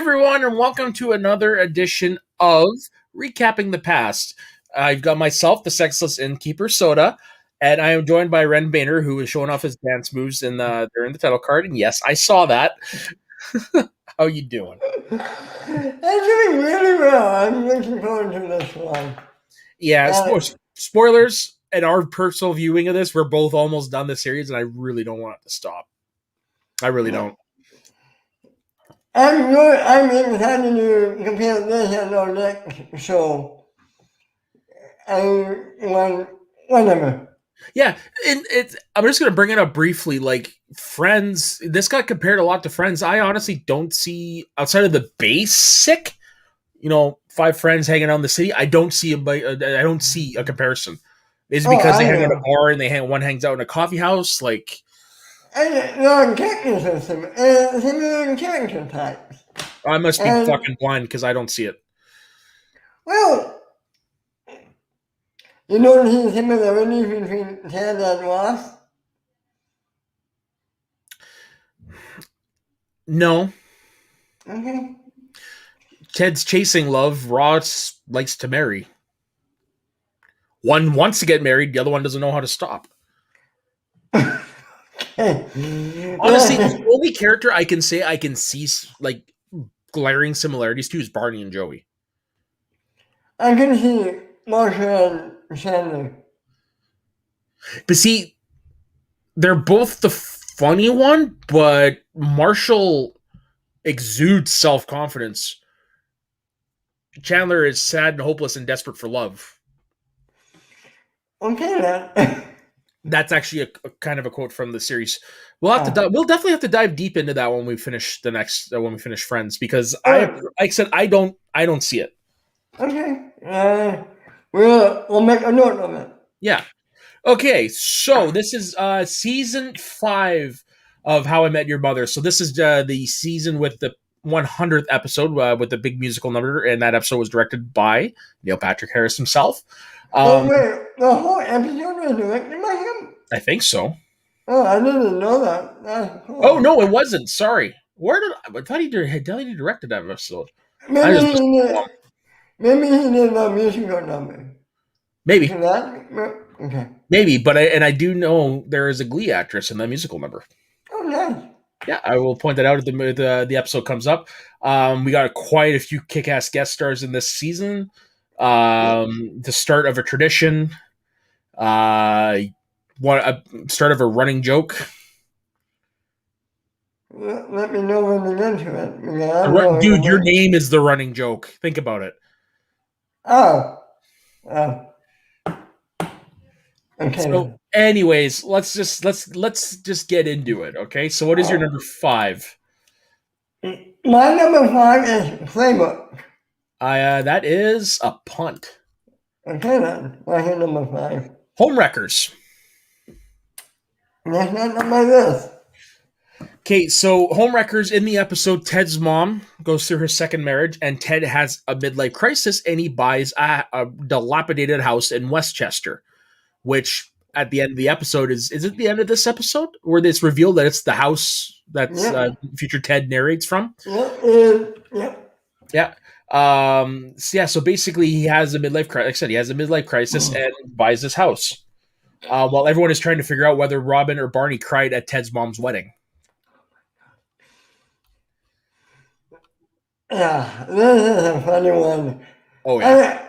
everyone, and welcome to another edition of Recapping the Past. I've got myself, the sexless innkeeper, Soda, and I am joined by Ren Boehner, who is showing off his dance moves during the title card. And yes, I saw that. How you doing? I'm doing really well. I'm looking forward to this one. Yeah, spoilers and our personal viewing of this, we're both almost done the series, and I really don't want it to stop. I really don't. I'm excited to compare this and our next show. Whatever. Yeah, and I'm just going to bring it up briefly. Like, Friends, this got compared a lot to Friends. I honestly don't see, outside of the basic, 5 friends hanging out in the city, I don't see a comparison. Is it because they hang out at a bar and one hangs out in a coffee house? Like, character system, similar character types. I must be fucking blind because I don't see it. Well, you don't see similarities between Ted and Ross? No. Okay. Ted's chasing love. Ross likes to marry. One wants to get married. The other one doesn't know how to stop. Honestly, the only character I can say I can see like glaring similarities to is Barney and Joey. I can see Marshall and Chandler. But see, they're both the funny one, but Marshall exudes self-confidence. Chandler is sad and hopeless and desperate for love. Okay, then. That's actually a kind of a quote from the series. We'll definitely have to dive deep into that when we finish when we finish Friends, because like I said, I don't see it. Okay. We'll make a note of it. Yeah. Okay, so this is season 5 of How I Met Your Mother. So this is the season with the 100th episode with the big musical number, and that episode was directed by Neil Patrick Harris himself. Wait, the whole episode was directed by him? I think so. Oh, I didn't know that. Cool. Oh, no, it wasn't. Sorry. I thought he directed that episode. Maybe he did a musical number. Maybe. Okay. Maybe, but I do know there is a Glee actress in that musical number. Oh, nice. Yeah, I will point that out as the episode comes up. We got quite a few kick-ass guest stars in this season. The start of a tradition. Start of a running joke. Let me know when we get to it. Dude, your name is the running joke. Think about it. Oh. Okay. So, anyways, let's just get into it. Okay. So, what is your number 5? My number 5 is Playbook. That is a punt. Okay, then. What's your number 5? Homewreckers. That's not on my list. Okay, so Homewreckers, in the episode, Ted's mom goes through her second marriage, and Ted has a midlife crisis, and he buys a dilapidated house in Westchester, which at the end of the episode is it the end of this episode where it's revealed that it's the house that future Ted narrates from? Yeah. So basically he has a midlife crisis. Like I said, he has a midlife crisis and buys this house. While everyone is trying to figure out whether Robin or Barney cried at Ted's mom's wedding. Yeah, this is a funny one. Oh yeah.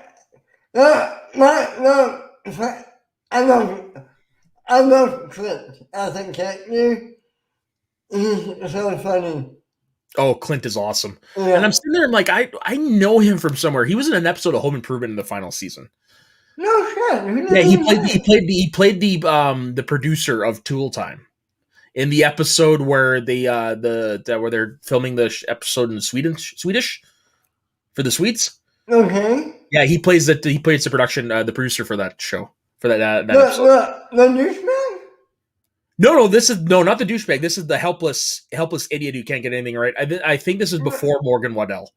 I love Clint as a character. He's so funny. Oh, Clint is awesome. Yeah. And I'm sitting there and like, I know him from somewhere. He was in an episode of Home Improvement in the final season. No shit. Yeah, he played the producer of Tool Time in the episode where where they're filming the episode in Swedish for the Swedes. Okay. Yeah, he plays the production the producer for that show for that episode. The douchebag? No, this is not the douchebag. This is the helpless idiot who can't get anything right. I think this is before Morgan Waddell.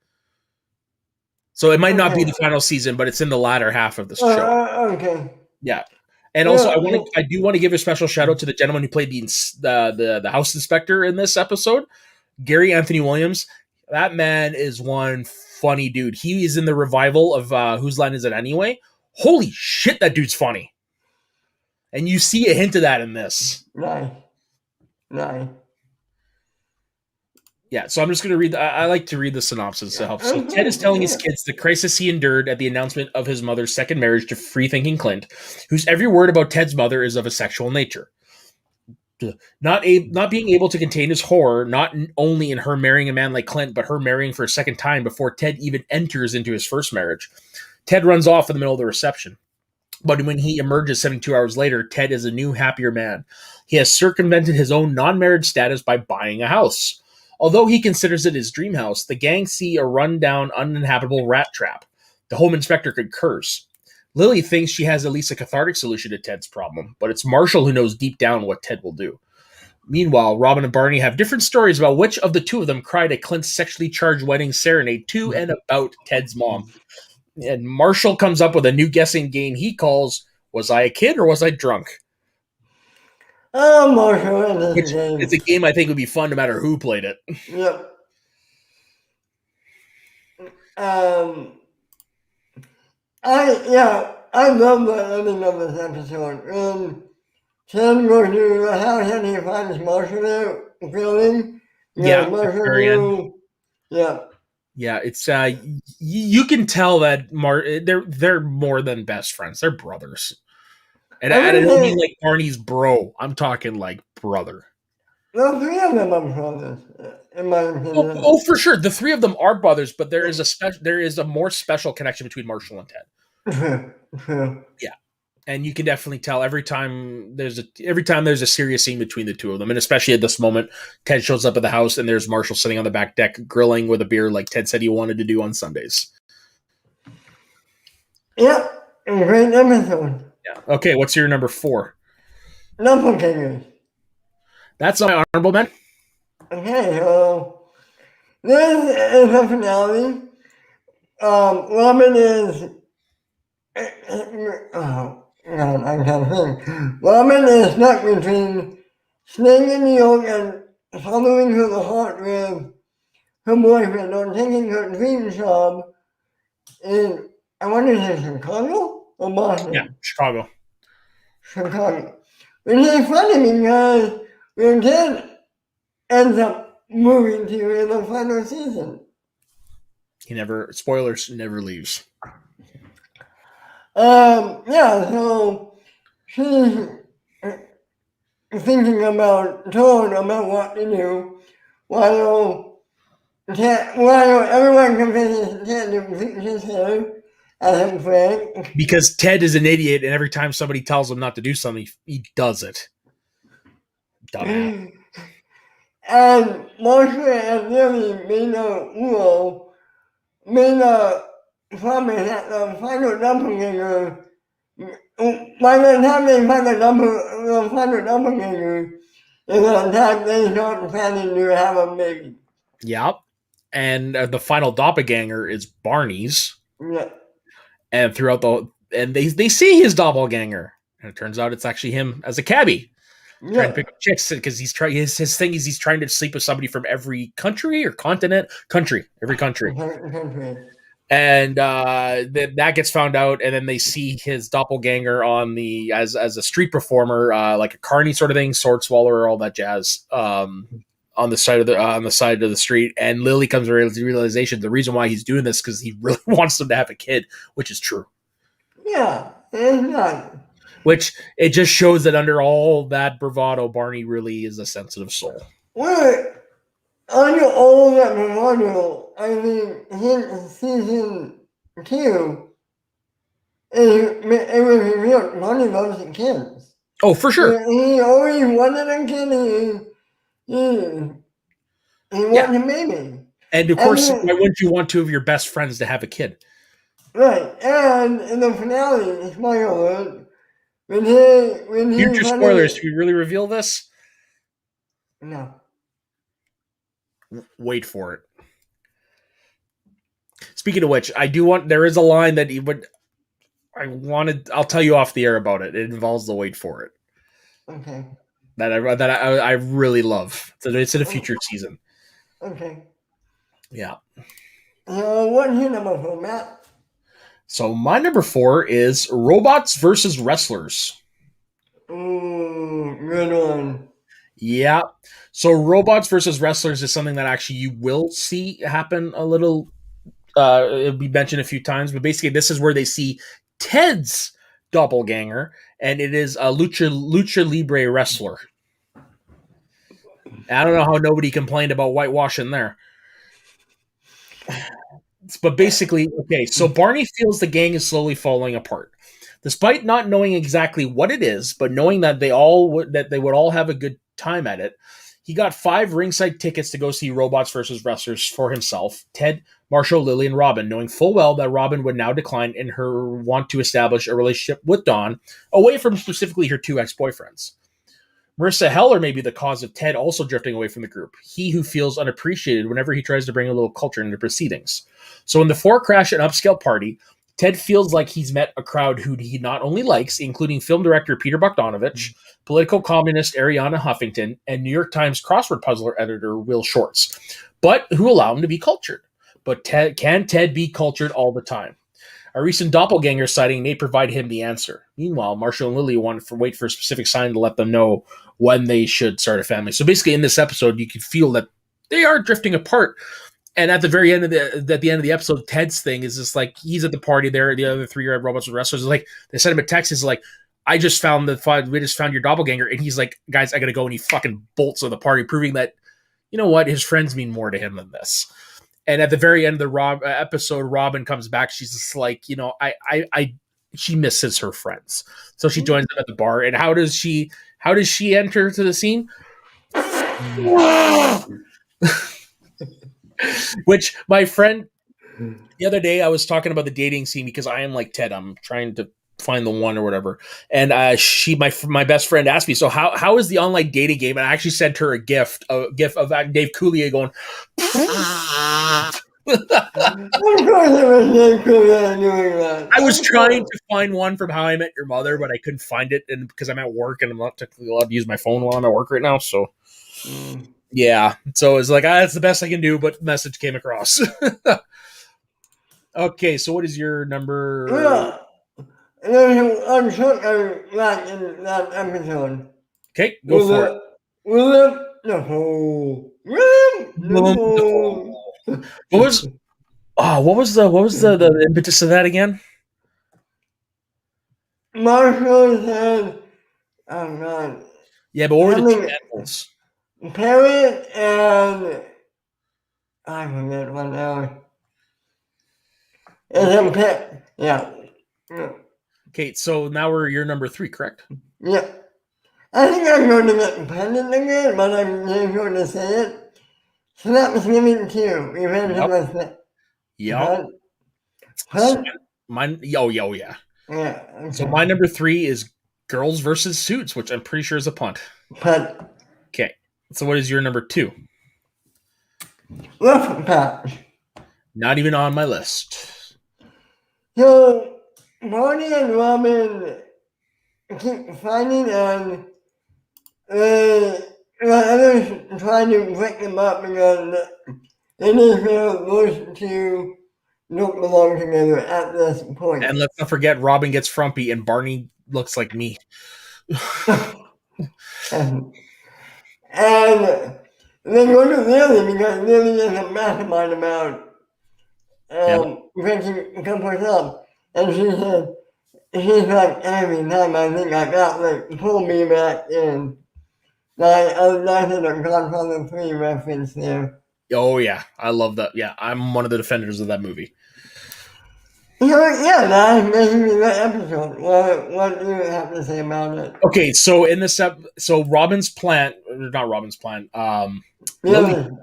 So it might not be the final season, but it's in the latter half of this show. Okay. Yeah. And also, I do want to give a special shout out to the gentleman who played the house inspector in this episode, Gary Anthony Williams. That man is one funny dude. He is in the revival of Whose Line Is It Anyway? Holy shit, that dude's funny. And you see a hint of that in this. Nice. Nice. Yeah, so I'm just going to read. I like to read the synopsis to help. So Ted is telling his kids the crisis he endured at the announcement of his mother's second marriage to free-thinking Clint, whose every word about Ted's mother is of a sexual nature. Not being able to contain his horror, not only in her marrying a man like Clint, but her marrying for a second time before Ted even enters into his first marriage. Ted runs off in the middle of the reception. But when he emerges 72 hours later, Ted is a new, happier man. He has circumvented his own non-marriage status by buying a house. Although he considers it his dream house, the gang see a run-down, uninhabitable rat trap. The home inspector concurs. Lily thinks she has at least a cathartic solution to Ted's problem, but it's Marshall who knows deep down what Ted will do. Meanwhile, Robin and Barney have different stories about which of the two of them cried at Clint's sexually charged wedding serenade to and about Ted's mom. And Marshall comes up with a new guessing game he calls, Was I a Kid or Was I Drunk? Oh, Marshall, It's a game I think would be fun no matter who played it. Yep. I love the ending of this episode. Ted goes to the house and he finds Marshall there filming. Yeah, Marshall. Yeah. Yeah, it's you can tell that they're more than best friends. They're brothers. And I don't mean like Barney's bro. I'm talking like brother. The three of them are brothers, in my opinion. Oh, for sure. The three of them are brothers, but there is a more special connection between Marshall and Ted. True. Yeah. And you can definitely tell every time there's a serious scene between the two of them, and especially at this moment, Ted shows up at the house and there's Marshall sitting on the back deck grilling with a beer like Ted said he wanted to do on Sundays. Yep, great episode. Yeah. Okay, what's your number 4? Doppelgangers. That's my honorable mention. Okay, so this is a finale. Robin is. Oh, God, I can't think. Robin is stuck between staying in New York and following her the heart with her boyfriend or taking her dream job in, I want to say Chicago or Boston? Yeah, Chicago. Which is funny because when Ted ends up moving to in the final season. Spoilers, never leaves. So she's thinking about what to do while everyone convinces Ted to fix his hair as a prank. Because Ted is an idiot, and every time somebody tells him not to do something, he does it. Dumbass. And Marshall and Lily made a promise that the final doppelganger, by the time they find the final doppelganger, is the time they start planning to have a baby. Yep. And the final doppelganger is Barney's. Yeah. And they see his doppelganger, and it turns out it's actually him as a cabbie. Yeah. Trying to pick up chicks because his thing is he's trying to sleep with somebody from every country or continent, every country. And that gets found out, and then they see his doppelganger on as a street performer, like a carny sort of thing, sword swallower, all that jazz, on the side of the street. And Lily comes to the realization the reason why he's doing this because he really wants them to have a kid, which is true. Yeah, it's not. Which it just shows that under all that bravado, Barney really is a sensitive soul. Well, under all that bravado, I mean, in season 2, it was revealed Barney loves the kids. Oh, for sure. He always wanted a kid. He wanted a baby. And of course, why wouldn't you want two of your best friends to have a kid? Right, and in the finale, spoiler alert, when he future spoilers, do we really reveal this? No. Wait for it. Speaking of which, there is a line that I'll tell you off the air about it. It involves the wait for it. Okay. That I really love. So it's in a future season. Okay. Yeah. So what's your number 4, Matt? So my number 4 is robots versus wrestlers. Ooh, good one. Yeah. So robots versus wrestlers is something that actually you will see happen a little. It'll be mentioned a few times, but basically this is where they see Ted's doppelganger, and it is a lucha libre wrestler. I don't know how nobody complained about whitewashing there. But basically, okay, so Barney feels the gang is slowly falling apart. Despite not knowing exactly what it is, but knowing that they would all have a good time at it, he got 5 ringside tickets to go see Robots versus Wrestlers for himself, Ted, Marshall, Lily, and Robin, knowing full well that Robin would now decline in her want to establish a relationship with Dawn, away from specifically her 2 ex-boyfriends. Marissa Heller may be the cause of Ted also drifting away from the group, he who feels unappreciated whenever he tries to bring a little culture into proceedings. So when the 4 crash an upscale party, Ted feels like he's met a crowd who he not only likes, including film director Peter Bogdanovich, political communist Ariana Huffington, and New York Times crossword puzzler editor Will Shortz, but who allow him to be cultured. But can Ted be cultured all the time? A recent doppelganger sighting may provide him the answer. Meanwhile, Marshall and Lily wait for a specific sign to let them know when they should start a family. So basically, in this episode, you can feel that they are drifting apart. And at the very end of the episode, Ted's thing is just like he's at the party there. The other 3-year-old robots with wrestlers like they sent him a text. Is like, we just found your doppelganger, and he's like, guys, I gotta go, and he fucking bolts of the party, proving that you know what, his friends mean more to him than this. And at the very end of the episode, Robin comes back. She's just like, she misses her friends, so she joins them at the bar. And how does she enter to the scene? Which my friend the other day, I was talking about the dating scene because I am like Ted. I'm trying to find the one or whatever. And my best friend asked me, so how is the online dating game? And I actually sent her a gif of Dave Coulier going. Of course it was Dave Coulier doing that. I was trying to find one from How I Met Your Mother, but I couldn't find it, and because I'm at work and I'm not technically allowed to use my phone while I'm at work right now. So yeah, so it's like that's the best I can do. But message came across. Okay, so what is your number? Yeah. There's an unshot like in that episode. Okay, go for it. William the hole. William the hole. What was what was the impetus of that again? Marshall said, oh god, Yeah, but what were the two having animals? Perry and I forget what now. It's a pet. Yeah. Yeah. Okay, so now we're your number 3, correct? Yeah. I think I'm going to get pendant again, but I'm not going to say it. Synopsis giving 2. Revenge of the Snap. Yep. So Huh? mine, yeah. Yeah. Okay. So my number 3 is Girls versus Suits, which I'm pretty sure is a punt. Punt. Okay. So what is your number 2? Rough patch. Not even on my list. So, Barney and Robin keep fighting and others trying to break them up because they just feel those two don't belong together at this point. And let's not forget, Robin gets frumpy and Barney looks like me. and they go to Lily because Lily is a mastermind about breaking couples up. And she said, she's like, every time I think I got like, pull me back in. Like, that's a Godfather 3 reference there. Oh yeah, I love that. Yeah, I'm one of the defenders of that movie. Yeah, that's basically the episode. What do you have to say about it? Okay, so in this so Robin's plan, not Robin's plan, Lily's Yeah. plan,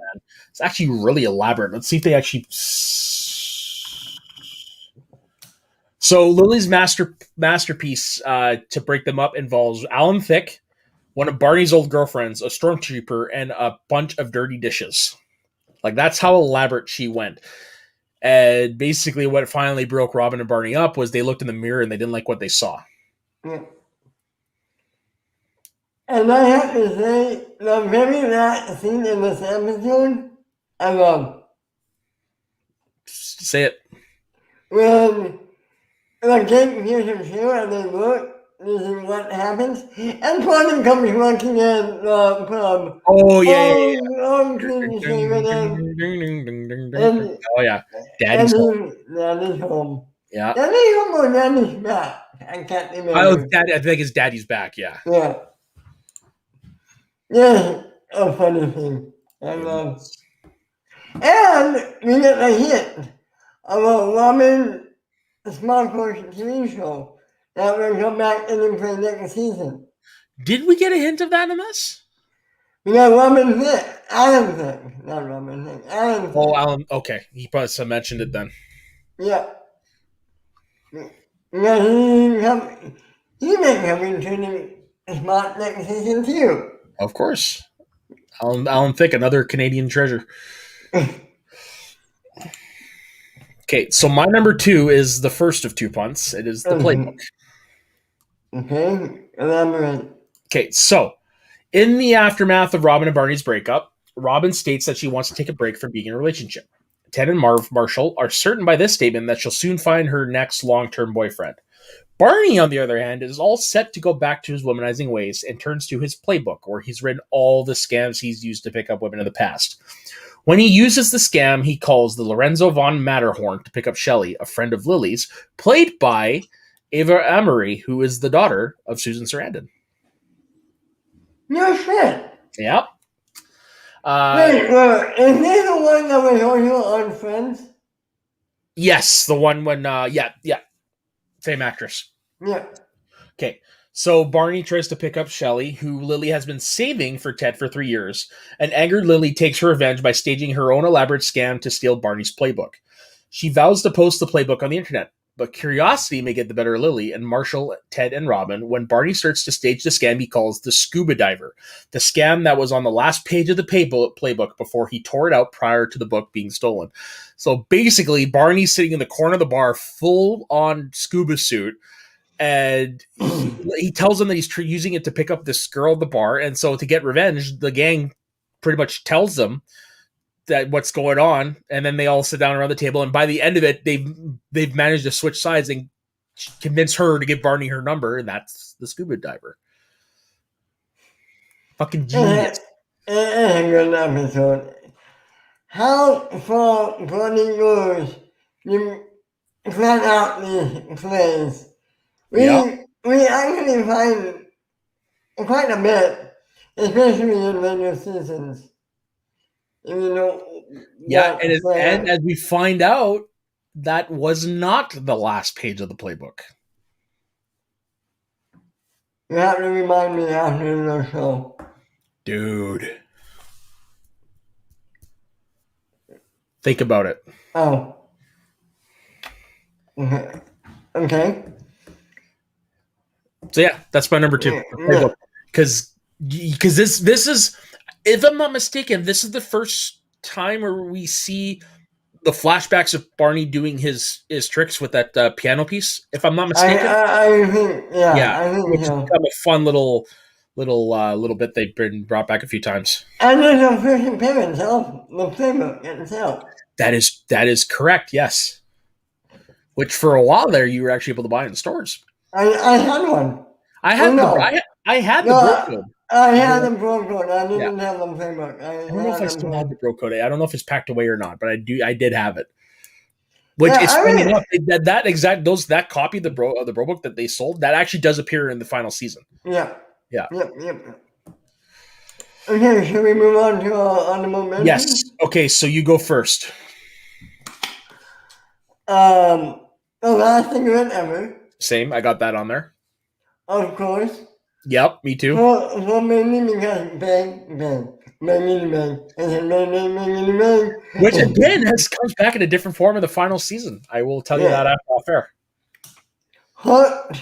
it's actually really elaborate. Let's see if they actually. So Lily's masterpiece to break them up involves Alan Thicke, one of Barney's old girlfriends, a stormtrooper, and a bunch of dirty dishes. Like that's how elaborate she went. And basically, what finally broke Robin and Barney up was they looked in the mirror and they didn't like what they saw. Yeah. And I have to say, the very last scene in this episode, I love. Say it. When Kate hears him shoe and they look, this is what happens. And Tony comes walking in the pub. Oh yeah. Oh, clean shaven and Oh yeah. and Daddy's home. Daddy's home. Yeah. Daddy's home or Daddy's back. I can't Oh, remember. Dad. I think his daddy's back. Yeah. Yeah. Yeah, a funny thing. I love. And we get a hint of a woman small portion TV show that will come back in and play next season. Did we get a hint of that in this? We got Robin Thicke, Alan Thicke, not Robin Thicke, Alan Thicke. Oh, Alan. Okay, he probably mentioned it then. Yeah. Yeah, he may come into the spot next season too. Of course. Alan Thicke, another Canadian treasure. Okay, so my number 2 is the first of 2 punts. It is the playbook. Okay, elaborate. Okay, so in the aftermath of Robin and Barney's breakup, Robin states that she wants to take a break from being in a relationship. Ted and Marshall are certain by this statement that she'll soon find her next long-term boyfriend. Barney, on the other hand, is all set to go back to his womanizing ways and turns to his playbook, where he's written all the scams he's used to pick up women in the past. When he uses the scam he calls the Lorenzo von Matterhorn to pick up Shelley, a friend of Lily's, played by Ava Amory, who is the daughter of Susan Sarandon. No shit. Yep. Wait, is this the one that was also on Friends? Yes, the one when, yeah. Same actress. Yeah. Okay, so Barney tries to pick up Shelley, who Lily has been saving for Ted for 3 years. An angered Lily takes her revenge by staging her own elaborate scam to steal Barney's playbook. She vows to post the playbook on the internet, but curiosity may get the better of Lily and Marshall, Ted, and Robin when Barney starts to stage the scam he calls the Scuba Diver, the scam that was on the last page of the playbook before he tore it out prior to the book being stolen. So basically, Barney's sitting in the corner of the bar, full-on scuba suit, and he tells them that he's using it to pick up this girl at the bar, and so to get revenge, the gang pretty much tells them that what's going on, and then they all sit down around the table, and by the end of it, they've managed to switch sides and convince her to give Barney her number, and that's the Scuba Diver. Fucking genius. Good episode. How far Barney goes, you plan out these plays. We actually find quite a bit, especially in later seasons. Yeah, and as we find out, that was not the last page of the playbook. You have to remind me after the show. Dude. Think about it. Oh. Okay. So yeah, that's my number 2. Because this is, if I'm not mistaken, this is the first time where we see the flashbacks of Barney doing his tricks with that piano piece. If I'm not mistaken, I think which is kind of a fun little bit they've been brought back a few times. And there's a first appearance of the playbook itself. That is correct. Yes. Which for a while there you were actually able to buy in stores. I had one. I had the bro code. I had the bro code. I didn't have the playbook. I don't know if I still have the bro code. I don't know if it's packed away or not, but I did have it. Which is funny enough, that copy of the bro book that they sold, that actually does appear in the final season. Yeah. Yeah. Yep. Okay, should we move on to honorable mentions? Yes. Okay, so you go first. The last cigarette ever. Same. I got that on there. Of course. Yep, me too. Well, mainly because bang, bang, bang, bang, bang. Which again comes back in a different form in the final season. I will tell you that after off air. Hot.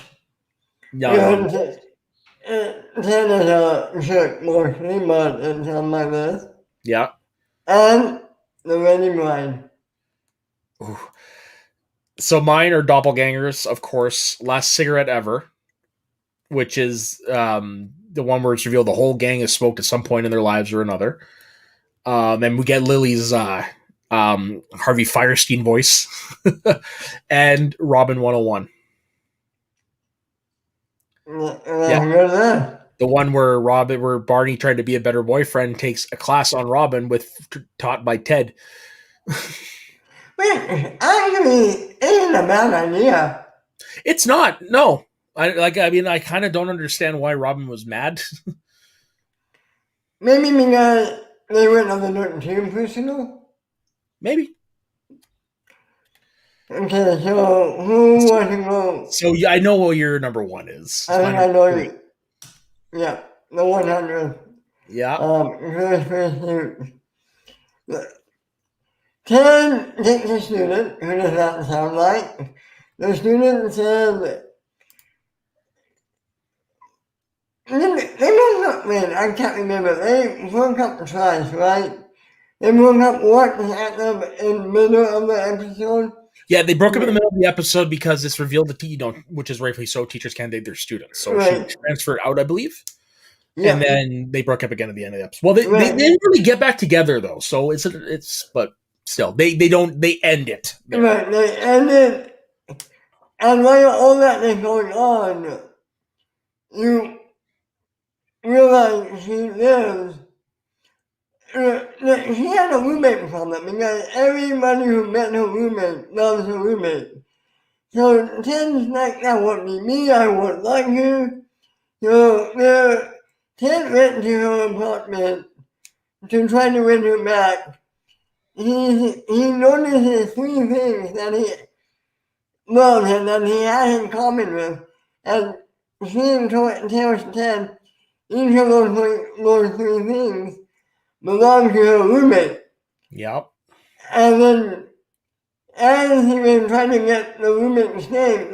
No. Ten is a shirt mostly, but it's on my list. Yeah. And the wedding bride. Ooh. So mine are Doppelgangers, of course. Last cigarette ever, which is the one where it's revealed the whole gang has smoked at some point in their lives or another. And we get Lily's Harvey Firestein voice, and Robin 101. Yeah. The one where Barney tried to be a better boyfriend, takes a class on Robin taught by Ted. Wait, actually, it isn't a bad idea. It's not. No. I kind of don't understand why Robin was mad. Maybe because they went on the note too personal? Maybe. Okay, so who wants to go? So I know what your number one is. I think I know you. Yeah, the 100th. Yeah. First suit. Ted takes a student who does not sound like. The student says, they broke up, man, I can't remember. They broke up twice, right? They broke up what happened in the middle of the episode? Yeah, they broke up in the middle of the episode because it's revealed that which is rightfully so, teachers can't date their students. So she transferred out, I believe. Yeah. And then they broke up again at the end of the episode. Well, they didn't really get back together though, so but still, they end it. There. Right, they end it, and while all that is going on, you realize she lives. She had a roommate problem because everybody who met her roommate loves her roommate. So Ted's like, that won't be me, I won't like her. So Ted went to her apartment to try to win her back. He notices three things that he loves and that he has in common with. And she tells Ted each of those three things belong to her roommate. Yep. And then as he was trying to get the roommate's name,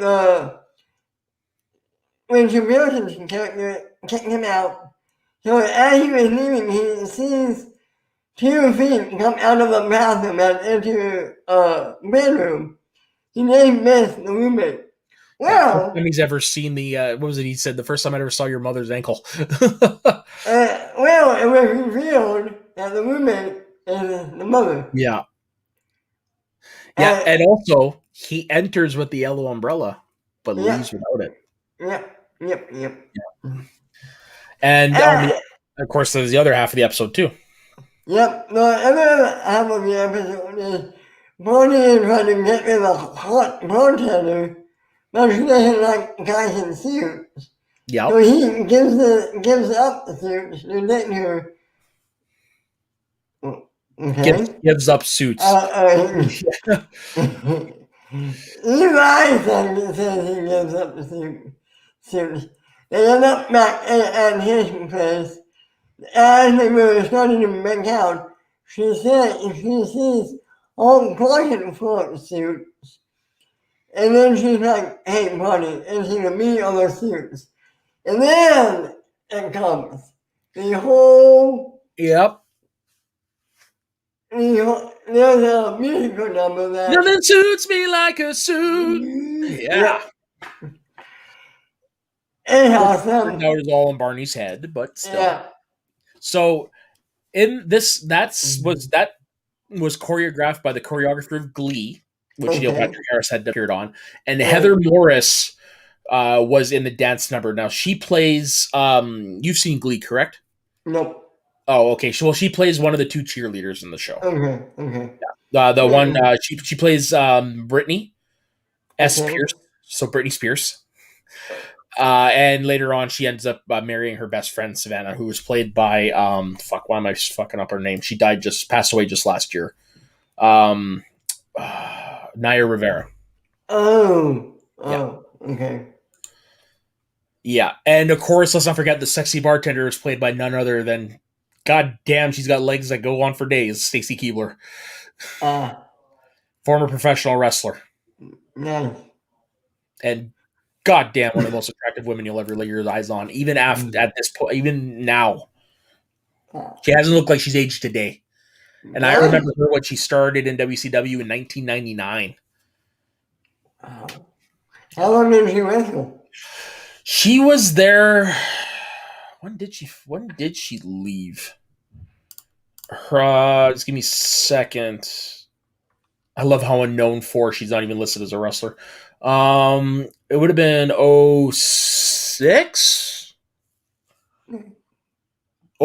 Richard Wilson's character kicked him out. So as he was leaving, he sees 2 feet come out of the bathroom and into a bedroom. He named this the roommate. Well, first time he's ever seen the what was it? He said the first time I ever saw your mother's ankle. Well, it was revealed that the roommate is the mother. Yeah. Yeah, and also he enters with the yellow umbrella, but leaves without it. Yep. And of course, there's the other half of the episode too. Yep, the other half of the episode is Bonnie is trying to get rid of a hot bartender, but she doesn't like guys in suits. Yep. So he gives up the suits to date her. Okay. Gives up suits. Eli says he gives up the suits. They end up back at his place. As they were starting to make out, she sees all closet full of suits. And then she's like, hey, buddy, is it me or the suits? And then it comes. The whole... Yep. There's a musical number that... Nothing suits me like a suit. Yeah. Anyhow, that was all in Barney's head, but still. Yeah. So in this, that was choreographed by the choreographer of Glee, which Neil Patrick Harris had appeared on, and Heather Morris was in the dance number. Now she plays. You've seen Glee, correct? Nope. Oh, okay. Well, she plays one of the 2 cheerleaders in the show. Okay. Yeah. The one she plays Britney S. Pierce. So Britney Spears. And later on, she ends up marrying her best friend Savannah, who was played by why am I fucking up her name? She passed away just last year. Naya Rivera. Okay. Yeah, and of course, let's not forget the sexy bartender is played by none other than, god damn, she's got legs that go on for days. Stacey Keebler, former professional wrestler. Nice. And god damn, one of the most attractive women you'll ever lay your eyes on, even after at this point, even now. She hasn't looked like she's aged today. And I remember her when she started in WCW in 1999. How long did she wrestle? She was there. When did she leave? Just give me a second. I love how unknown for she's not even listed as a wrestler. It would have been 06?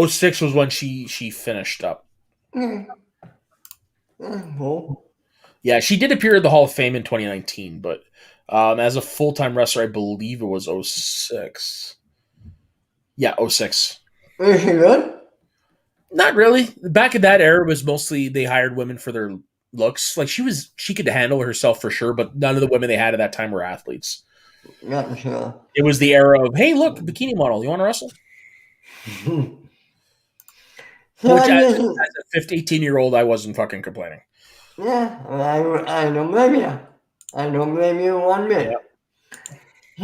06 was when she finished up. Cool. Yeah, she did appear at the Hall of Fame in 2019, but as a full-time wrestler, I believe it was 06. Yeah, 06. Is she good? Not really. Back in that era was mostly they hired women for their looks. Like she could handle herself for sure, but none of the women they had at that time were athletes. Not sure. It was the era of, hey, look, bikini model. You want to wrestle? So Which, I as guess, a 18-year-old, I wasn't fucking complaining. yeah, I don't blame you. I don't blame you one bit. Yeah.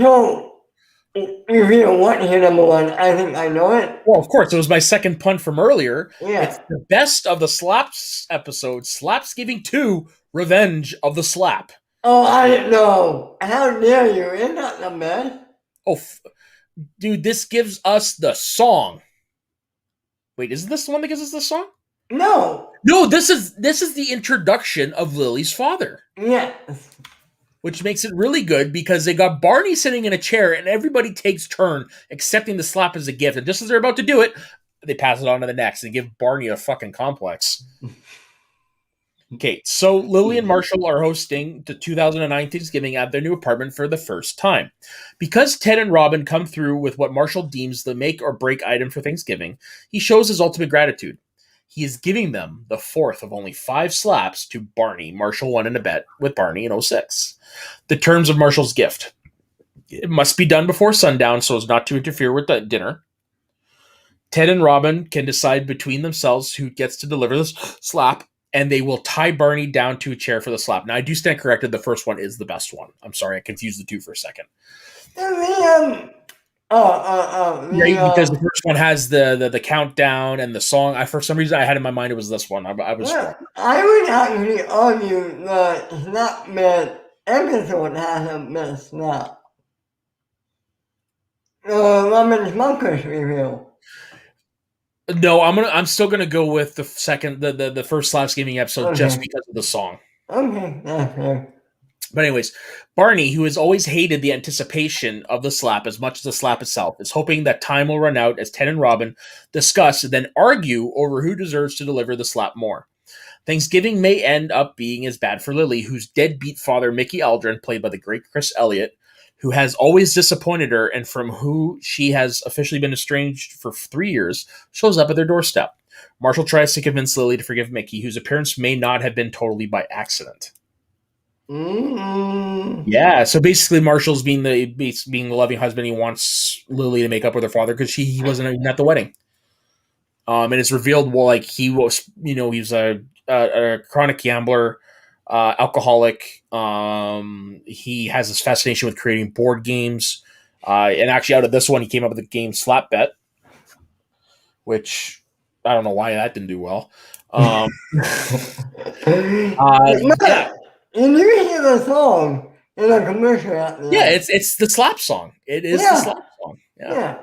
So, if you want to hear number one, I think I know it. Well, of course, it was my second punt from earlier. Yeah. It's the best of the Slaps episode, Slapsgiving 2, Revenge of the Slap. Oh, I didn't know. How dare you? It's not the best. Oh, dude, this gives us the song. Wait, is this the one that gives us the song? No. No, this is the introduction of Lily's father. Yes. Which makes it really good because they got Barney sitting in a chair and everybody takes turn accepting the slap as a gift. And just as they're about to do it, they pass it on to the next and give Barney a fucking complex. Okay, so Lily and Marshall are hosting the 2009 Thanksgiving at their new apartment for the first time. Because Ted and Robin come through with what Marshall deems the make or break item for Thanksgiving, he shows his ultimate gratitude. He is giving them the fourth of only 5 slaps to Barney. Marshall won in a bet with Barney in 06. The terms of Marshall's gift. It must be done before sundown so as not to interfere with the dinner. Ted and Robin can decide between themselves who gets to deliver the slap, and they will tie Barney down to a chair for the slap. Now, I do stand corrected. The first one is the best one. I'm sorry, I confused the two for a second. Yeah, Because the first one has the countdown and the song. For some reason, I had in my mind it was this one. I was wrong. I would actually argue that Snapman episode has a best snap. Robin's Monkish review. No, I'm still gonna go with the second, the first Slapsgiving episode just because of the song. Okay, that's fair. But anyways, Barney, who has always hated the anticipation of the slap as much as the slap itself, is hoping that time will run out as Ted and Robin discuss and then argue over who deserves to deliver the slap more. Thanksgiving may end up being as bad for Lily, whose deadbeat father, Mickey Aldrin, played by the great Chris Elliott, who has always disappointed her and from who she has officially been estranged for 3 years, shows up at their doorstep. Marshall tries to convince Lily to forgive Mickey, whose appearance may not have been totally by accident. Mm-hmm. Yeah, so basically Marshall's being the loving husband. He wants Lily to make up with her father because he wasn't even at the wedding. And it's revealed, well, like he was, he was a chronic gambler, alcoholic. He has this fascination with creating board games. And actually out of this one, he came up with the game Slap Bet, which I don't know why that didn't do well. Yeah. And you hear the song in a commercial out there. Yeah, it's the slap song. It is the slap song. Yeah.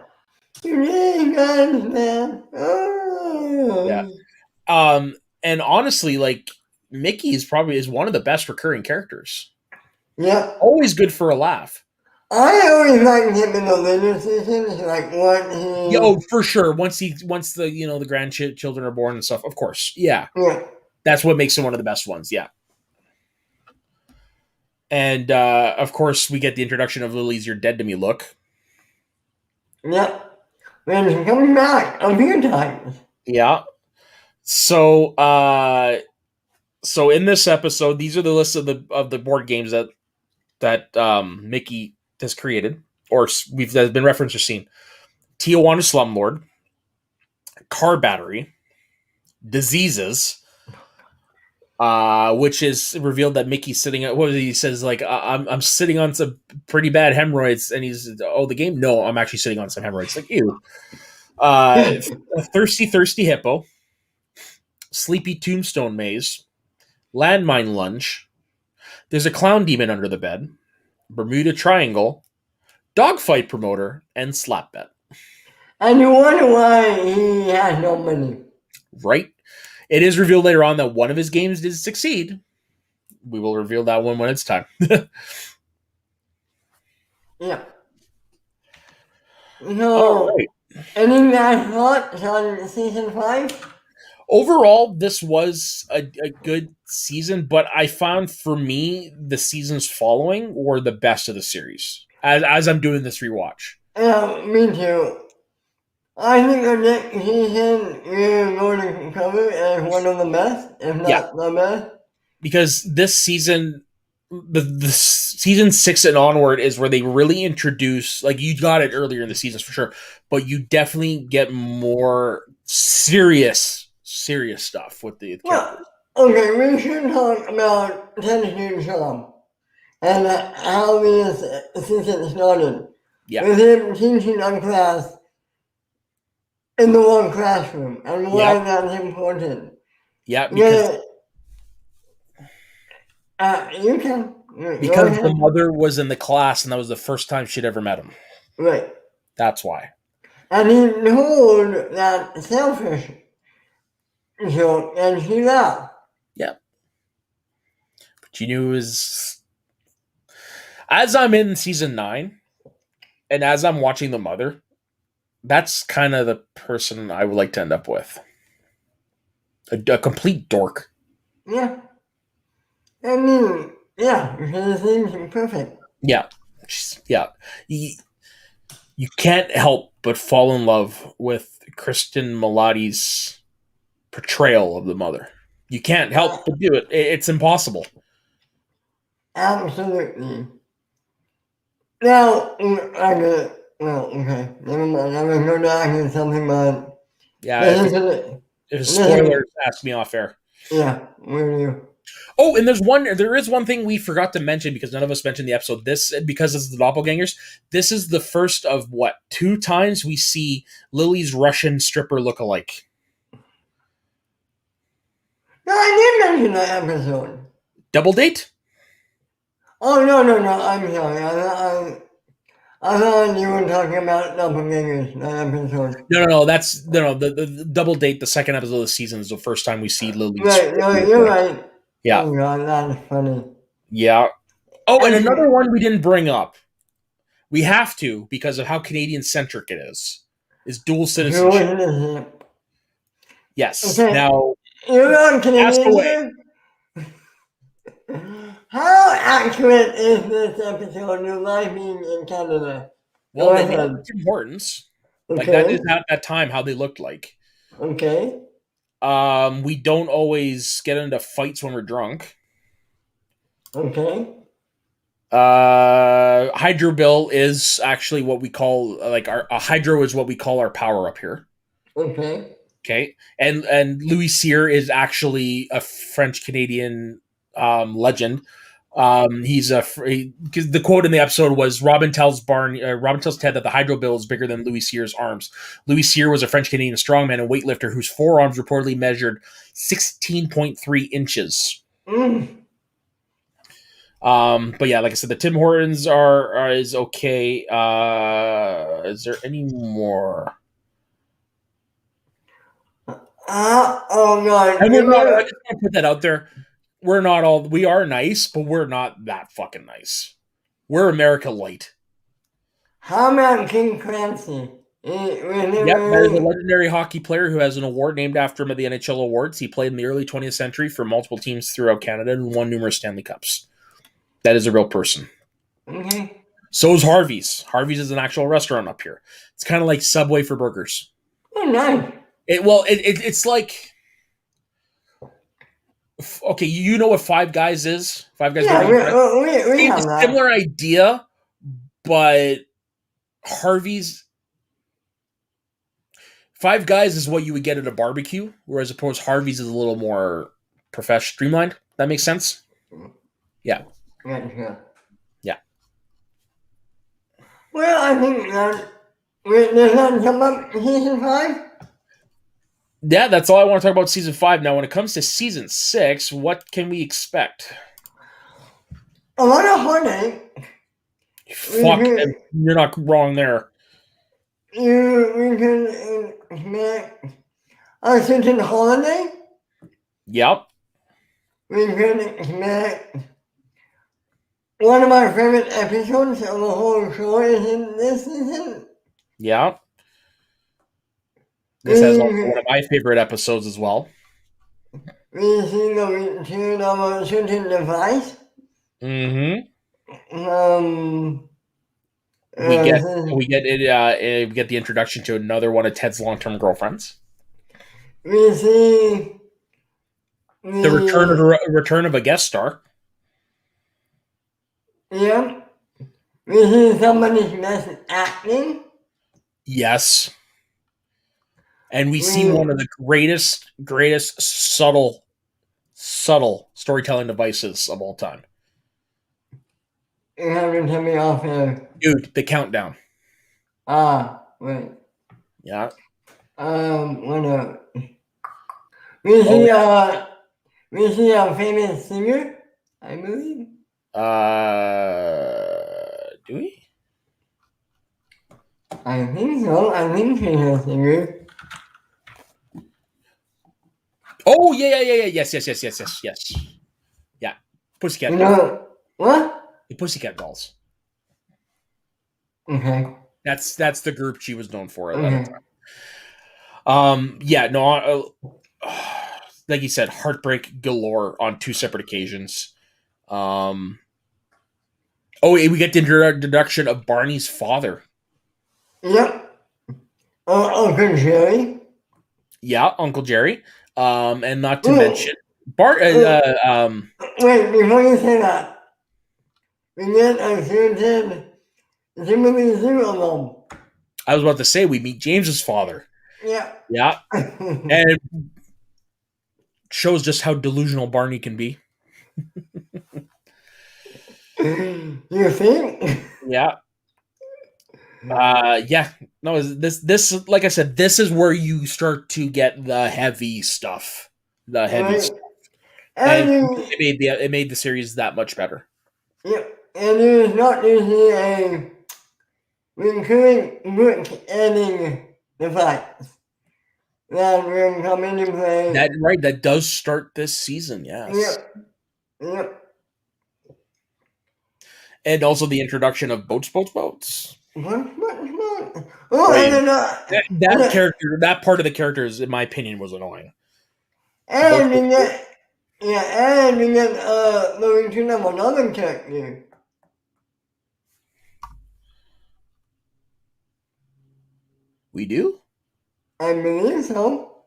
You really got it, man. Oh. Yeah. And honestly, like Mickey is one of the best recurring characters. Yeah. Always good for a laugh. I always liked him in the later seasons, like what he. Yeah, oh, for sure. Once the the grandchildren are born and stuff, of course. Yeah. That's what makes him one of the best ones. Yeah. And of course, we get the introduction of Lily's "You're Dead to Me" look. Yeah. And he's coming back a few times. Yeah. So in this episode, these are the lists of the board games that Mickey has created, or that's been referenced or seen. Tijuana Slumlord, Car Battery, Diseases, which is revealed that Mickey's sitting at, he says, like, I'm sitting on some pretty bad hemorrhoids, and he's, the game? No, I'm actually sitting on some hemorrhoids. Like, ew. Thirsty Hippo, Sleepy Tombstone Maze, Landmine Lunge, There's a Clown Demon Under the Bed, Bermuda Triangle, Dogfight Promoter, and Slap Bet. And you wonder why he has no money. Right? It is revealed later on that one of his games did succeed, We will reveal that one when it's time. Yeah. All So, right. any last thoughts on season 5? Overall, this was a good season, but I found for me the seasons following were the best of the series. As I'm doing this rewatch. Yeah, me too. I think the next season we're going to cover as one of the best, if Yeah, not the best. because this season, the season 6 and onward is where they really introduce, like, you got it earlier in the seasons for sure, but you definitely get more serious stuff with the Well, characters. okay, we should talk about Tennessee Tom and how this season started. Yeah, With him teaching a class in the one classroom and yeah, why that's important. yeah. Because Yeah, you can. Go because the ahead. mother was in the class and that was the first time she'd ever met him. Right. That's why. And he told that selfish joke and she laughed. Yeah, but you knew it was as I'm in season 9 and as I'm watching the mother. That's kind of the person I would like to end up with. A complete dork. Yeah. I mean, yeah, because it seems perfect. Yeah, yeah. You can't help but fall in love with Kristen Milioti's portrayal of the mother. You can't help but do it. It's impossible. Absolutely. Now, I get it. Well, okay. Never mind. I was going to ask you something, but Yeah, this isn't. if This isn't. spoilers, ask me off air. Yeah, will you? Oh, and there is one thing we forgot to mention because none of us mentioned the episode. This, because it's the Doppelgangers, this is the first of what, 2 times we see Lily's Russian stripper look-alike. No, I did mention that episode. Double date? Oh, no, no, no. I'm sorry. I thought you were talking about Doppelgangers, that episode. No. That's no. The double date. The second episode of the season is the first time we see Lily's. Right, no, you're right. Yeah, Oh, God, that's funny. yeah. Oh, and another And one we didn't bring up. We have to because of how Canadian centric it is dual who citizenship. was it? Yes. Okay, Now, you're on asked Canadian away. here? How accurate is this episode of life being in Canada? Well, Go they named ahead. Tim Hortons. Like that is Okay, at that time how they looked like. okay, We don't always get into fights when we're drunk. okay, Hydro Bill is actually what we call like a hydro is what we call our power up here. okay. Okay, and Louis Cyr is actually a French Canadian legend. He's because the quote in the episode was Robin tells Ted that the hydro bill is bigger than Louis Cyr's arms. Louis Cyr was a French Canadian strongman and weightlifter whose forearms reportedly measured 16.3 inches. Mm. But yeah, like I said, the Tim Hortons are is okay. Is there any more? Oh God! And we're not. I just want to put that out there. We're not all. We are nice, but we're not that fucking nice. We're America light. How about King Clancy? Yep, that is a legendary hockey player who has an award named after him at the NHL awards. He played in the early 20th century for multiple teams throughout Canada and won numerous Stanley Cups. That is a real person. Okay. So is Harvey's. Harvey's is an actual restaurant up here. It's kind of like Subway for burgers. Oh, nice. It's like, okay, you know what Five Guys is? Five Guys. Yeah, we have It's a that. similar idea, but Harvey's Five Guys is what you would get at a barbecue, whereas opposed Harvey's is a little more professional, streamlined. That makes sense. Yeah. Yeah. Yeah. Well, I think that does that come up season 5? Yeah, that's all I want to talk about season 5. Now, when it comes to season 6, what can we expect? A lot of heartache. Fuck, you're not wrong there. We can expect a certain holiday. Yep. we can expect one of my favorite episodes of the whole show is in this season. Yeah. This has also one of my favorite episodes as well. We see the return of a certain device. Mm-hmm. Um, We get uh, we get it. We get the introduction to another one of Ted's long-term girlfriends. we see The the return of a guest star. yeah. We see somebody's best acting. Yes. And we see We one of the greatest subtle storytelling devices of all time. you haven't tell me off here. Dude, the countdown. Wait. Yeah. What else? We Oh, see we see a famous singer, I believe. do we? I think so. I think she's a singer. Oh, yeah. Yes. Yeah. Pussycat You Dolls. know what? The Pussycat Dolls. Okay. That's the group she was known for at the Okay. time. Yeah, no, like you said, heartbreak galore on two separate occasions. Oh, we get the introduction of Barney's father. Yep. Uncle Jerry. Yeah, Uncle Jerry. And not to Ooh, mention wait, before you say that, we get a certain Jimmy Zero. I was about to say we meet James's father. Yeah. Yeah, and it shows just how delusional Barney can be. You think? Yeah. Yeah. No, this like I said, this is where you start to get the heavy stuff. The heavy Right. stuff. And And you, it made the series that much better. yeah, and there's not usually a recurring book ending device that will come into play. That does start this season, yes. Yep. And also the introduction of boats. What? Oh, And then, that character, that part of the characters, in my opinion, was annoying. and we get, and we get the return of another character. We do? I believe so.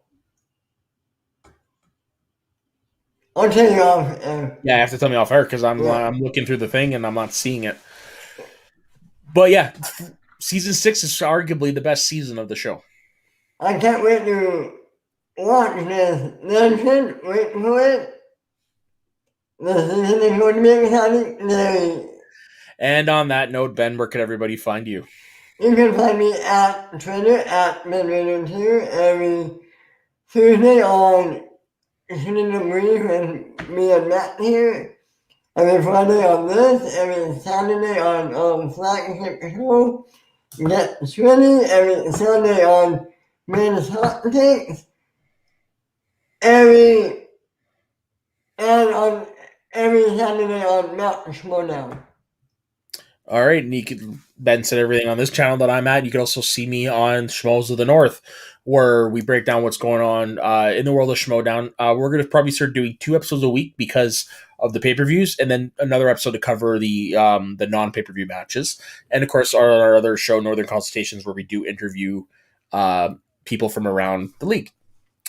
I'll tell you off. Yeah, I have to tell me off air because I'm looking through the thing and I'm not seeing it. But yeah, season 6 is arguably the best season of the show. I can't wait to watch this. Then wait for it. The season is going to be exciting. And on that note, Ben, where can everybody find you? You can find me at Twitter at BenRader2 every Tuesday on Shooting the Brief and me and Matt here. Every Friday on this, every Saturday on Flagship Show. Get Shreddy every Sunday on Men's Hot Takes. And on every Saturday on Mount Schmodown. All right, and Ben said everything on this channel that I'm at. You can also see me on Schmoes of the North, where we break down what's going on in the world of Schmodown. We're going to probably start doing 2 episodes a week because of the pay-per-views, and then another episode to cover the non-pay-per-view matches. And, of course, our other show, Northern Consultations, where we do interview people from around the league.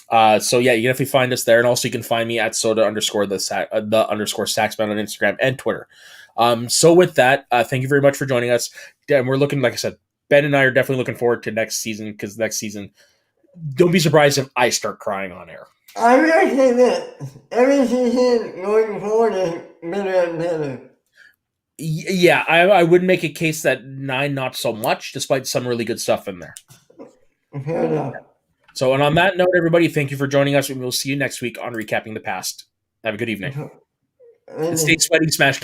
So yeah, you can definitely find us there, and also you can find me at soda underscore the underscore Saxman on Instagram and Twitter. So with that, thank you very much for joining us. And we're looking, like I said, Ben and I are definitely looking forward to next season, because next season, don't be surprised if I start crying on air. I will say this: every season going forward is better and better. Yeah, I would make a case that 9 not so much, despite some really good stuff in there. Fair enough. So, and on that note, everybody, thank you for joining us, and we'll see you next week on Recapping the Past. Have a good evening. And stay sweaty, smash can.